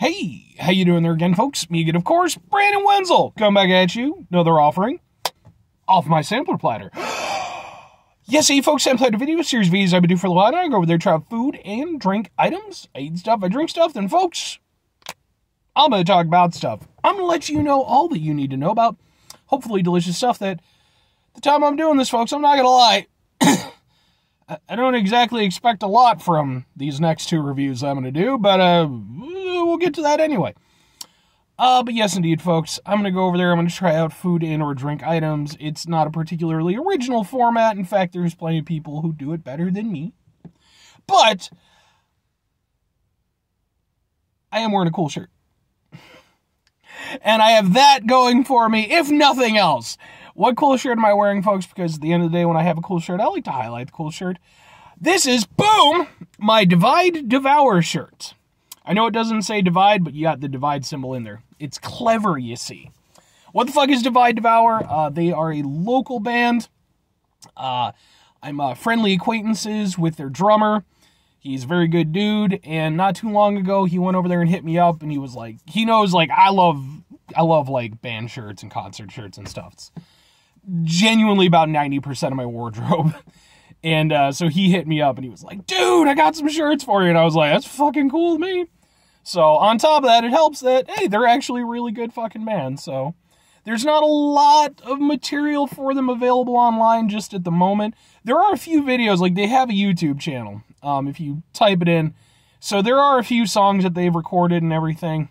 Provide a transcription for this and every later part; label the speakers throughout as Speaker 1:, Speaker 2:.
Speaker 1: Hey, how you doing there again, folks? Me again, of course, Brandon Wenzel. Come back at you. Another offering off my sampler platter. Yes, hey, folks, sampler platter video series videos I've been doing for a while now. I go over there, try out food and drink items. I eat stuff, I drink stuff. Then, folks, I'm going to talk about stuff. I'm going to let you know all that you need to know about hopefully delicious stuff that the time I'm doing this, folks, I'm not going to lie. I don't exactly expect a lot from these next two reviews I'm going to do, but we'll get to that anyway. But yes, indeed, folks, I'm going to go over there. I'm going to try out food and or drink items. It's not a particularly original format. In fact, there's plenty of people who do it better than me. But I am wearing a cool shirt. And I have that going for me, if nothing else. What cool shirt am I wearing, folks? Because at the end of the day, when I have a cool shirt, I like to highlight the cool shirt. This is, boom, my Divide Devour shirt. I know it doesn't say divide, but you got the divide symbol in there. It's clever, you see. What the fuck is Divide Devour? They are a local band. I'm friendly acquaintances with their drummer. He's a very good dude, and not too long ago, he went over there and hit me up, and he was like, he knows, like, I love like, band shirts and concert shirts and stuff. It's genuinely about 90% of my wardrobe. And so he hit me up, and he was like, dude, I got some shirts for you. And I was like, that's fucking cool to me. So on top of that, it helps that, hey, they're actually a really good fucking band. So there's not a lot of material for them available online just at the moment. There are a few videos, like they have a YouTube channel, if you type it in. So there are a few songs that they've recorded and everything.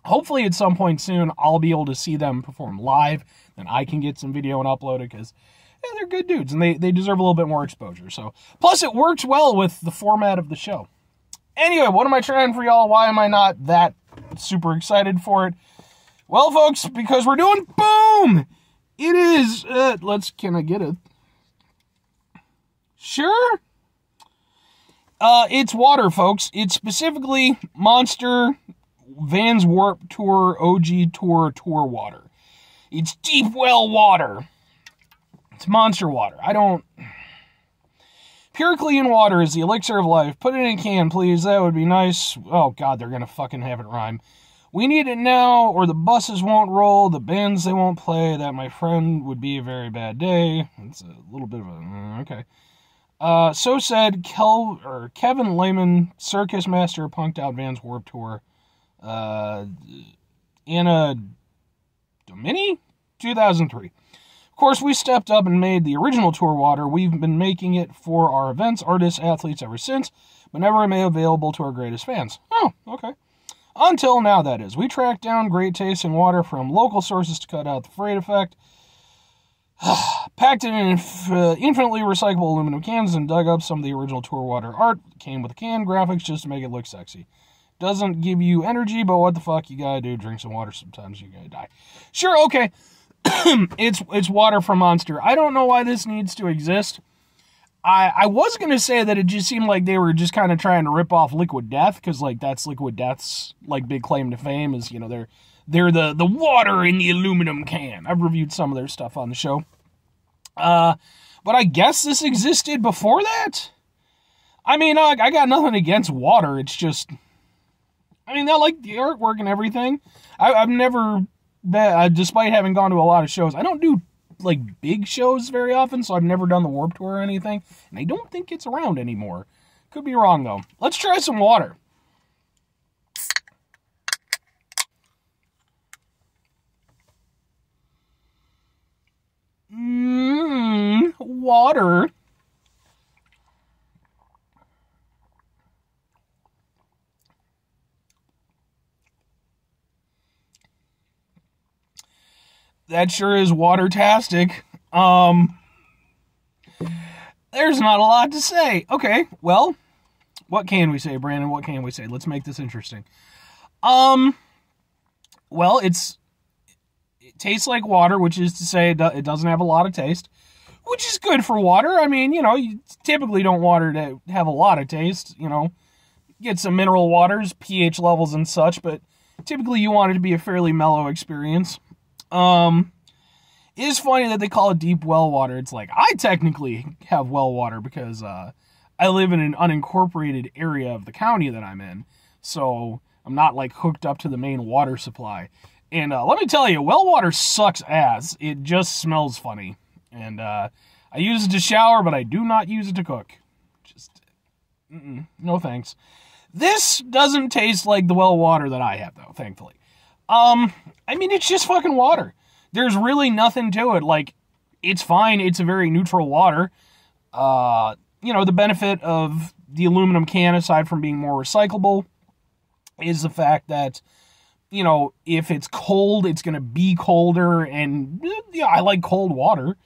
Speaker 1: Hopefully at some point soon, I'll be able to see them perform live, and I can get some video and upload it, because they're good dudes, and they deserve a little bit more exposure. So, plus it works well with the format of the show. Anyway, what am I trying for y'all? Why am I not that super excited for it? Well, folks, because we're doing, boom! It is, can I get it? Sure? It's water, folks. It's specifically Monster Vans Warped Tour OG Tour water. It's deep well water. It's monster water. Pure clean water is the elixir of life. Put it in a can, please. That would be nice. Oh, God, they're gonna fucking have it rhyme. We need it now, or the buses won't roll, the bands, they won't play. That, my friend, would be a very bad day. It's a little bit of a... okay. So said Kevin Lehman, circus master, punked out Vans Warped Tour. Anna Domini? 2003. Of course, we stepped up and made the original tour water. We've been making it for our events, artists, athletes ever since, but never made available to our greatest fans. Oh, okay. Until now, that is. We tracked down great tasting water from local sources to cut out the freight effect, packed it in infinitely recyclable aluminum cans, and dug up some of the original tour water art. Came with can graphics just to make it look sexy. Doesn't give you energy, but what the fuck you gotta do? Drink some water sometimes, you gotta die. Sure, okay. It's water from Monster. I don't know why this needs to exist. I was going to say that it just seemed like they were just kind of trying to rip off Liquid Death, because, like, that's Liquid Death's, like, big claim to fame is, you know, they're the water in the aluminum can. I've reviewed some of their stuff on the show. But I guess this existed before that? I mean, I got nothing against water. It's just, I mean, I like the artwork and everything. I've never... despite having gone to a lot of shows, I don't do, like, big shows very often, so I've never done the Warped Tour or anything, and I don't think it's around anymore. Could be wrong, though. Let's try some water. Water. That sure is water-tastic. There's not a lot to say. Okay, well, what can we say, Brandon? What can we say? Let's make this interesting. Well, it tastes like water, which is to say it doesn't have a lot of taste, which is good for water. I mean, you know, you typically don't want water to have a lot of taste, you know. Get some mineral waters, pH levels and such, but typically you want it to be a fairly mellow experience. It is funny that they call it deep well water. It's like, I technically have well water because I live in an unincorporated area of the county that I'm in. So I'm not, like, hooked up to the main water supply. And let me tell you, well water sucks ass. It just smells funny. And I use it to shower, but I do not use it to cook. Just, no thanks. This doesn't taste like the well water that I have, though, thankfully. I mean, it's just fucking water. There's really nothing to it. Like, it's fine. It's a very neutral water. The benefit of the aluminum can, aside from being more recyclable, is the fact that, if it's cold, it's going to be colder, and, I like cold water.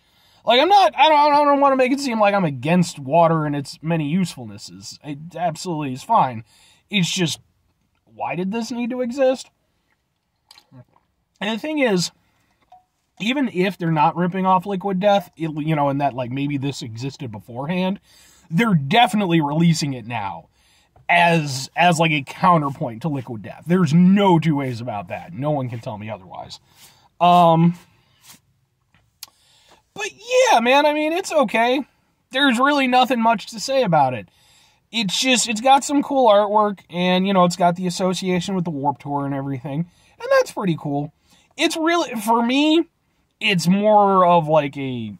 Speaker 1: Like, I don't want to make it seem like I'm against water and its many usefulnesses. It absolutely is fine. It's just, why did this need to exist? And the thing is, even if they're not ripping off Liquid Death, and that, like, maybe this existed beforehand, they're definitely releasing it now as like a counterpoint to Liquid Death. There's no two ways about that. No one can tell me otherwise. But yeah, man, I mean, it's okay. There's really nothing much to say about it. It's got some cool artwork, and, it's got the association with the Warped Tour and everything, and that's pretty cool. It's really, for me, it's more of like a,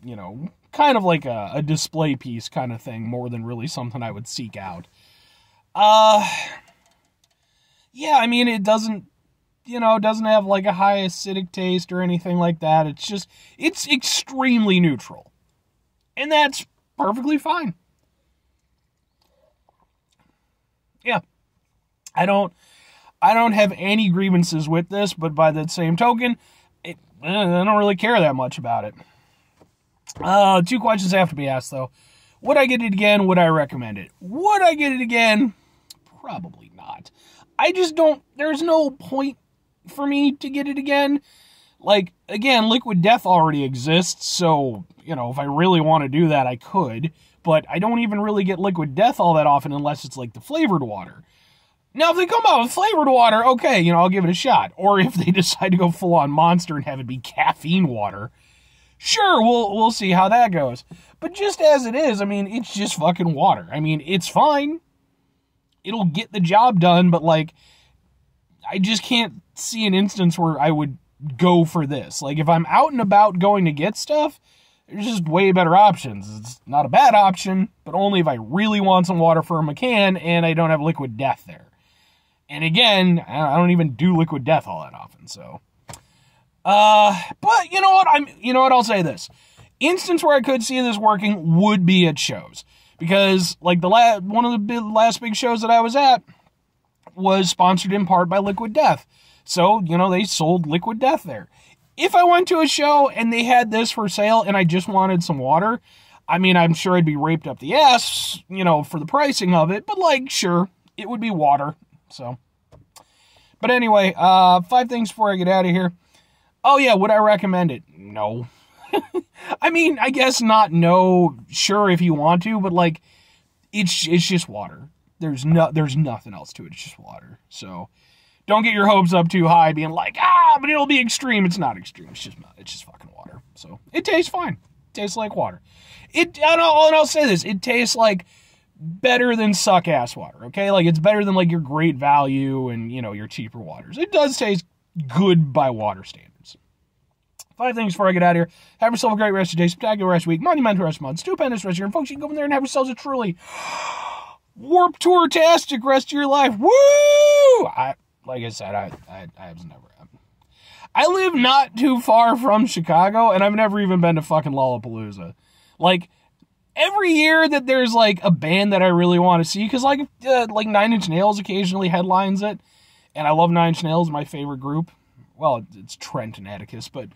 Speaker 1: kind of like a display piece kind of thing, more than really something I would seek out. Yeah, I mean, it doesn't have like a high acidic taste or anything like that. It's extremely neutral. And that's perfectly fine. Yeah. I don't have any grievances with this, but by that same token, I don't really care that much about it. 2 questions have to be asked, though. Would I get it again? Would I recommend it? Would I get it again? Probably not. I just don't... There's no point for me to get it again. Like, again, Liquid Death already exists, so, if I really want to do that, I could. But I don't even really get Liquid Death all that often unless it's, like, the flavored water. Now, if they come out with flavored water, okay, I'll give it a shot. Or if they decide to go full-on Monster and have it be caffeine water, sure, we'll see how that goes. But just as it is, I mean, it's just fucking water. I mean, it's fine. It'll get the job done, but, like, I just can't see an instance where I would go for this. Like, if I'm out and about going to get stuff, there's just way better options. It's not a bad option, but only if I really want some water from a can and I don't have Liquid Death there. And again, I don't even do Liquid Death all that often, so. But you know what? I'll say this. Instance where I could see this working would be at shows. Because, like, one of the last big shows that I was at was sponsored in part by Liquid Death. So, they sold Liquid Death there. If I went to a show and they had this for sale and I just wanted some water, I mean, I'm sure I'd be raped up the ass, for the pricing of it. But, like, sure, it would be water. So, but anyway, 5 things before I get out of here. Oh yeah, would I recommend it? No. I mean, I guess not no, sure if you want to, but like, it's just water. There's nothing else to it, it's just water. So, don't get your hopes up too high being like, but it'll be extreme. It's not extreme, it's just fucking water. So, it tastes fine. It tastes like water. And I'll say this, it tastes like better than suck-ass water, okay? Like, it's better than, like, your Great Value and, your cheaper waters. It does taste good by water standards. 5 things before I get out of here. Have yourself a great rest of your day, spectacular rest of your week, monumental rest of your month, stupendous rest of your year, and folks, you can go in there and have yourselves a truly Warped Tour-tastic rest of your life. Woo! Like I said, I was never... I live not too far from Chicago, and I've never even been to fucking Lollapalooza. Like, every year that there's, like, a band that I really want to see, because, like 9 Inch Nails occasionally headlines it, and I love 9 Inch Nails, my favorite group. Well, it's Trent and Atticus, but,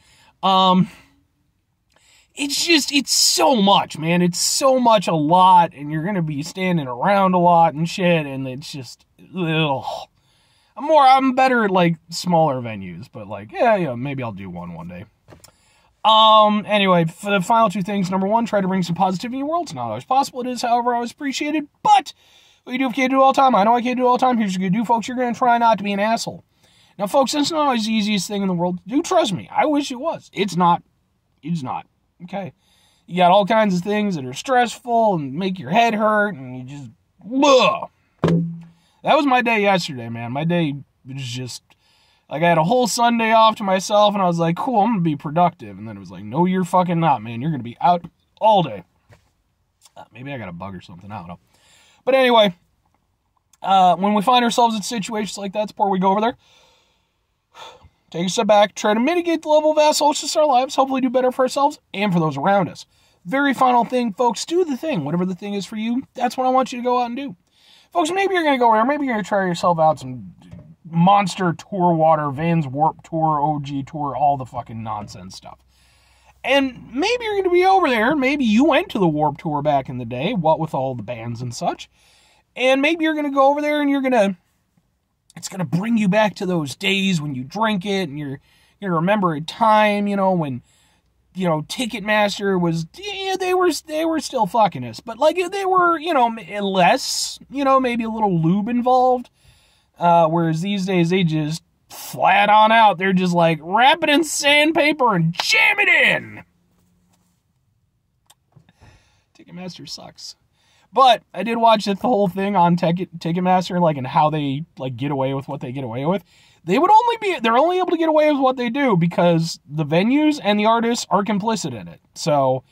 Speaker 1: it's so much, man. It's so much a lot, and you're going to be standing around a lot and shit, and it's just, ugh. I'm better at, like, smaller venues, but, like, yeah, maybe I'll do one day. Anyway, for the final 2 things, number 1, try to bring some positivity in your world. It's not always possible. It is, however, always appreciated. But what you do if you can't do it all the time. I know I can't do it all the time. Here's what you're going to do, folks. You're going to try not to be an asshole. Now, folks, that's not always the easiest thing in the world. Do trust me. I wish it was. It's not. It's not. Okay? You got all kinds of things that are stressful and make your head hurt, and you just... Ugh. That was my day yesterday, man. My day it was just, like, I had a whole Sunday off to myself, and I was like, cool, I'm going to be productive. And then it was like, no, you're fucking not, man. You're going to be out all day. Maybe I got a bug or something. I don't know. But anyway, when we find ourselves in situations like that, it's where we go over there, take a step back, try to mitigate the level of assholes in our lives, hopefully do better for ourselves and for those around us. Very final thing, folks, do the thing. Whatever the thing is for you, that's what I want you to go out and do. Folks, maybe you're going to go there, maybe you're going to try yourself out some Monster Tour Water, Vans Warp Tour, OG Tour, all the fucking nonsense stuff. And maybe you're going to be over there, maybe you went to the Warp Tour back in the day, what with all the bands and such, and maybe you're going to go over there and it's going to bring you back to those days when you drink it, and you're going to remember a time, when, Ticketmaster was, they were still fucking us, but, like, they were, less, maybe a little lube involved, whereas these days, they just flat on out, they're just like, wrap it in sandpaper and jam it in! Ticketmaster sucks. But I did watch the whole thing on Ticketmaster, like, and how they, like, get away with what they get away with. They're only able to get away with what they do because the venues and the artists are complicit in it. So,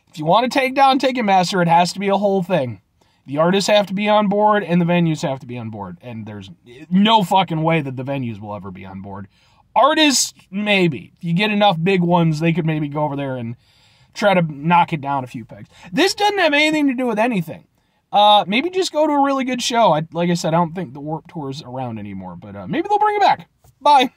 Speaker 1: if you want to take down Ticketmaster, it has to be a whole thing. The artists have to be on board, and the venues have to be on board. And there's no fucking way that the venues will ever be on board. Artists, maybe. If you get enough big ones, they could maybe go over there and try to knock it down a few pegs. This doesn't have anything to do with anything. Maybe just go to a really good show. Like I said, I don't think the Warped Tour is around anymore, but maybe they'll bring it back. Bye.